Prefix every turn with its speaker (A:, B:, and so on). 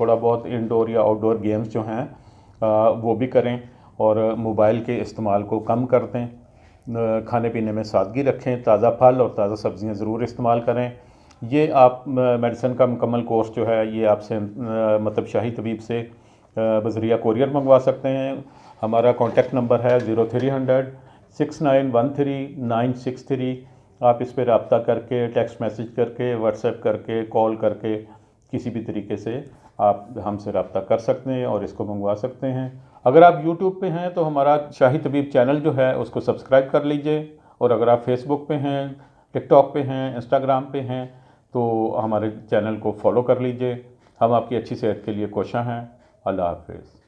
A: थोड़ा बहुत इंडोर या आउटडोर गेम्स जो हैं वो भी करें और मोबाइल के इस्तेमाल को कम कर दें। खाने पीने में सादगी रखें, ताज़ा फल और ताज़ा सब्ज़ियाँ ज़रूर इस्तेमाल करें। ये आप मेडिसिन का मुकम्मल कोर्स जो है ये आपसे मतलब शाही तबीब से बज़रिया कोरियर मंगवा सकते हैं। हमारा कॉन्टेक्ट नंबर है 0300 6913 963। आप इस पर रब्ता करके, टेक्स्ट मैसेज करके, व्हाट्सएप करके, कॉल करके किसी भी तरीके से आप हमसे रब्ता कर सकते हैं और इसको मंगवा सकते हैं। अगर आप यूट्यूब पे हैं तो हमारा शाही तबीब चैनल जो है उसको सब्सक्राइब कर लीजिए, और अगर आप फेसबुक पे हैं, टिकटॉक पे हैं, इंस्टाग्राम पे हैं तो हमारे चैनल को फॉलो कर लीजिए। हम आपकी अच्छी सेहत के लिए कोशां हैं। अल्लाह हाफ़िज़।